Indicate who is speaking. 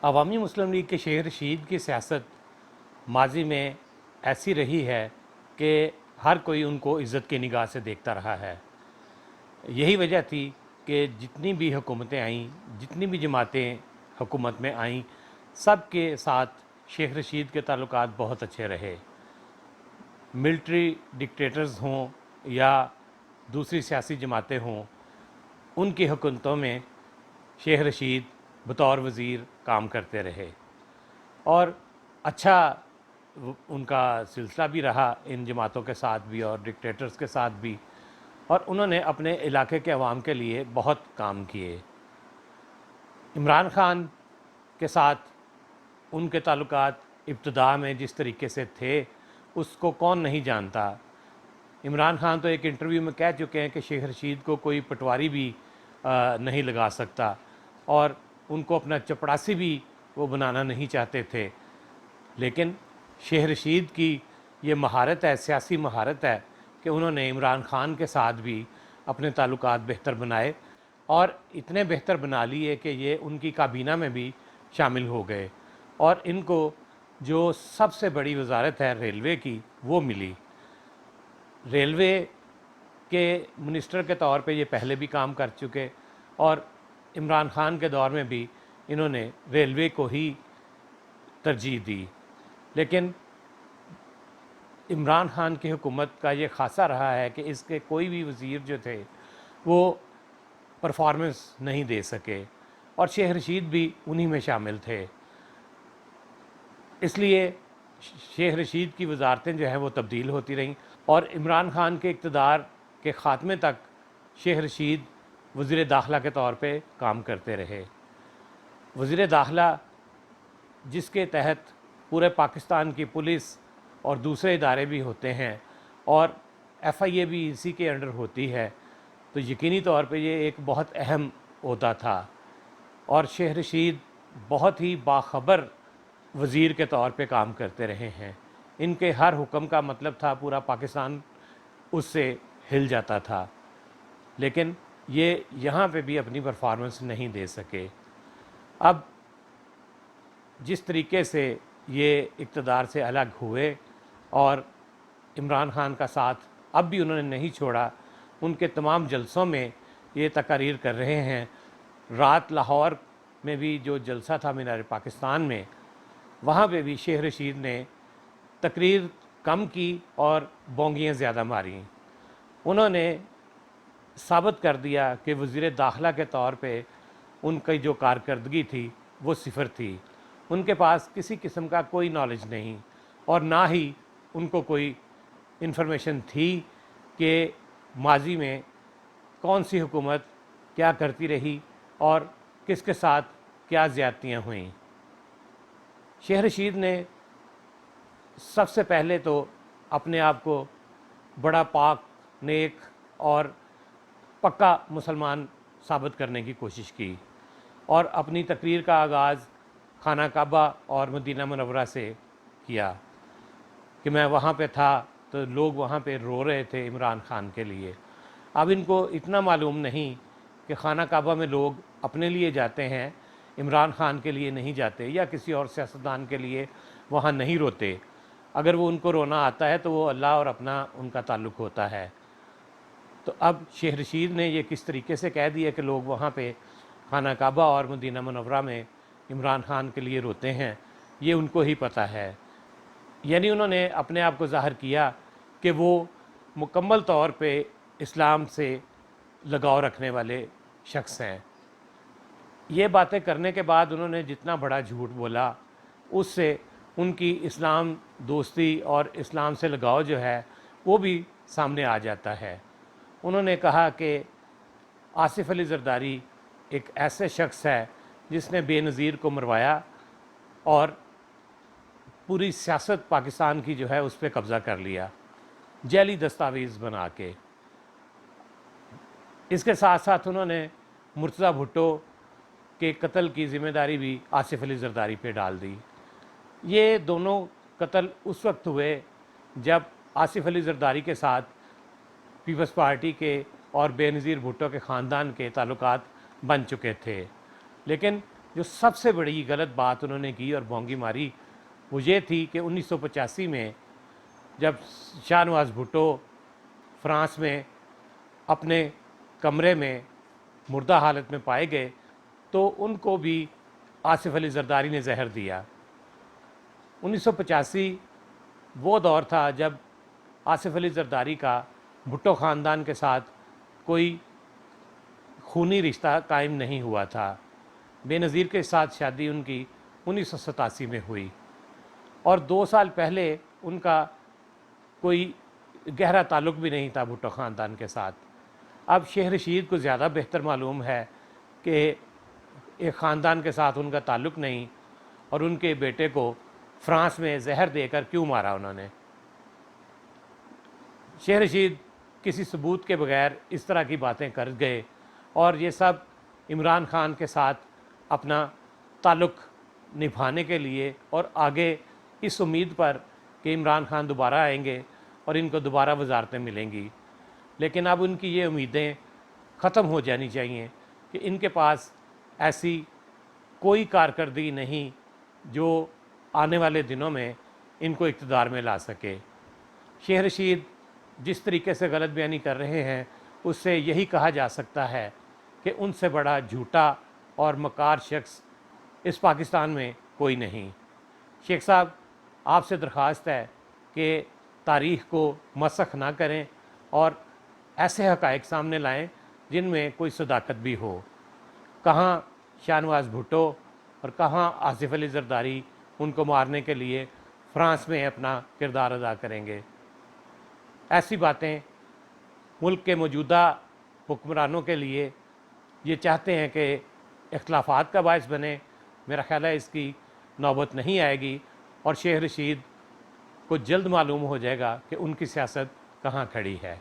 Speaker 1: अवामी मुस्लिम league के शेख रशीद की सियासत माजी में ऐसी रही है कि हर कोई उनको इज़्ज़त की निगाह से देखता रहा है। यही वजह थी कि जितनी भी हुकूमतें आईं, जितनी भी जमातें हुकूमत में आईं, सब के साथ शेख रशीद के ताल्लुकात बहुत अच्छे रहे। मिलिट्री डिक्टेटर्स हों या दूसरी सियासी जमातें हों, उनकी हुकूमतों में शेख रशीद बतौर वज़ीर काम करते रहे और अच्छा उनका सिलसिला भी रहा इन जमातों के साथ भी और डिक्टेटर्स के साथ भी, और उन्होंने अपने इलाके के अवाम के लिए बहुत काम किए। इमरान ख़ान के साथ उनके ताल्लुकात इब्तिदा में जिस तरीके से थे उसको कौन नहीं जानता। इमरान ख़ान तो एक इंटरव्यू में कह चुके हैं कि शेख रशीद को कोई पटवारी भी नहीं लगा सकता और उनको अपना चपड़ासी भी वो बनाना नहीं चाहते थे। लेकिन शेख रशीद की ये महारत है, सियासी महारत है, कि उन्होंने इमरान ख़ान के साथ भी अपने ताल्लुकात बेहतर बनाए और इतने बेहतर बना लिए कि ये उनकी काबीना में भी शामिल हो गए और इनको जो सबसे बड़ी वजारत है रेलवे की वो मिली। रेलवे के मिनिस्टर के तौर पे ये पहले भी काम कर चुके और इमरान ख़ान के दौर में भी इन्होंने रेलवे को ही तरजीह दी। लेकिन इमरान ख़ान की हुकूमत का ये खासा रहा है कि इसके कोई भी वज़ीर जो थे वो परफॉर्मेंस नहीं दे सके और शेख रशीद भी उन्हीं में शामिल थे। इसलिए शेख रशीद की वजारतें जो हैं वो तब्दील होती रहीं और इमरान ख़ान के इक़्तिदार के ख़ात्मे तक शेख रशीद वज़ीर दाखिला के तौर पे काम करते रहे। वज़ीर दाखिला जिसके तहत पूरे पाकिस्तान की पुलिस और दूसरे इदारे भी होते हैं और FIA भी इसी के अंडर होती है, तो यकीनी तौर पे ये एक बहुत अहम ओहदा था और शेख रशीद बहुत ही बाखबर वज़ीर के तौर पे काम करते रहे हैं। इनके हर हुक्म का मतलब था पूरा पाकिस्तान उससे हिल जाता था, लेकिन ये यहाँ पे भी अपनी परफॉर्मेंस नहीं दे सके। अब जिस तरीके से ये इक़्तिदार से अलग हुए और इमरान ख़ान का साथ अब भी उन्होंने नहीं छोड़ा, उनके तमाम जलसों में ये तकारीर कर रहे हैं। रात लाहौर में भी जो जलसा था मीनार पाकिस्तान में, वहाँ पे भी शेख रशीद ने तकरीर कम की और बोंगियाँ ज़्यादा मारी। उन्होंने साबित कर दिया कि वज़ीर दाखिला के तौर पे उनकी जो कारकर्दगी थी वो सिफर थी। उनके पास किसी किस्म का कोई नॉलेज नहीं और ना ही उनको कोई इन्फॉर्मेशन थी कि माजी में कौन सी हुकूमत क्या करती रही और किसके साथ क्या ज़्यादतियाँ हुईं। शेख रशीद ने सबसे पहले तो अपने आप को बड़ा पाक, नेक और पक्का मुसलमान साबित करने की कोशिश की और अपनी तकरीर का आगाज़ खाना काबा और मदीना मुनव्वरा से किया कि मैं वहाँ पे था तो लोग वहाँ पे रो रहे थे इमरान ख़ान के लिए। अब इनको इतना मालूम नहीं कि खाना काबा में लोग अपने लिए जाते हैं, इमरान ख़ान के लिए नहीं जाते या किसी और सियासतदान के लिए वहाँ नहीं रोते। अगर वो उनको रोना आता है तो वो अल्लाह और अपना उनका ताल्लुक़ होता है। तो अब शेख रशीद ने ये किस तरीके से कह दिया कि लोग वहाँ पे खाना काबा और मदीना मुनव्वरा में इमरान ख़ान के लिए रोते हैं, ये उनको ही पता है। यानी उन्होंने अपने आप को ज़ाहिर किया कि वो मुकम्मल तौर पे इस्लाम से लगाव रखने वाले शख्स हैं। ये बातें करने के बाद उन्होंने जितना बड़ा झूठ बोला, उससे उनकी इस्लाम दोस्ती और इस्लाम से लगाव जो है वो भी सामने आ जाता है। उन्होंने कहा कि आसिफ अली ज़रदारी एक ऐसे शख्स है जिसने बेनज़ीर को मरवाया और पूरी सियासत पाकिस्तान की जो है उस पर कब्ज़ा कर लिया, जैली दस्तावेज़ बना के। इसके साथ साथ उन्होंने मुर्तज़ा भुट्टो के कत्ल की ज़िम्मेदारी भी आसिफ अली ज़रदारी पे डाल दी। ये दोनों कत्ल उस वक्त हुए जब आसिफ अली ज़रदारी के साथ पीपल्स पार्टी के और बेनज़ीर भुट्टो के ख़ानदान के ताल्लुकात बन चुके थे। लेकिन जो सबसे बड़ी गलत बात उन्होंने की और भोंगी मारी वो ये थी कि 1985 में जब शाहनवाज़ भुट्टो फ्रांस में अपने कमरे में मुर्दा हालत में पाए गए तो उनको भी आसिफ अली जरदारी ने जहर दिया। 1985 वो दौर था जब आसिफ अली जरदारी का भुट्टो ख़ानदान के साथ कोई खूनी रिश्ता कायम नहीं हुआ था। बेनज़ीर के साथ शादी उनकी 1987 में हुई और 2 साल पहले उनका कोई गहरा ताल्लुक़ भी नहीं था भुट्टो ख़ानदान के साथ। अब शेख रशीद को ज़्यादा बेहतर मालूम है कि एक ख़ानदान के साथ उनका ताल्लुक़ नहीं और उनके बेटे को फ्रांस में जहर देकर क्यों मारा उन्होंने। शेख रशीद किसी सबूत के बगैर इस तरह की बातें कर गए और ये सब इमरान ख़ान के साथ अपना ताल्लुक़ निभाने के लिए और आगे इस उम्मीद पर कि इमरान ख़ान दोबारा आएंगे और इनको दोबारा वजारतें मिलेंगी। लेकिन अब उनकी ये उम्मीदें ख़त्म हो जानी चाहिए कि इनके पास ऐसी कोई कारकर्दगी नहीं जो आने वाले दिनों में इनको इक़्तिदार में ला सके। शेख रशीद जिस तरीके से गलत बयानी कर रहे हैं उससे यही कहा जा सकता है कि उनसे बड़ा झूठा और मकार शख्स इस पाकिस्तान में कोई नहीं। शेख साहब, आपसे दरख्वास्त है कि तारीख़ को मसख़ ना करें और ऐसे हक़ाइक़ सामने लाएं जिनमें कोई सदाकत भी हो। कहाँ शाहनवाज़ भुट्टो और कहाँ आसिफ अली जरदारी उनको मारने के लिए फ्रांस में अपना किरदार अदा करेंगे। ऐसी बातें मुल्क के मौजूदा हुक्मरानों के लिए ये चाहते हैं कि इख्तिलाफ़ात का बायस बने। मेरा ख़्याल है इसकी नौबत नहीं आएगी और शेख रशीद को जल्द मालूम हो जाएगा कि उनकी सियासत कहाँ खड़ी है।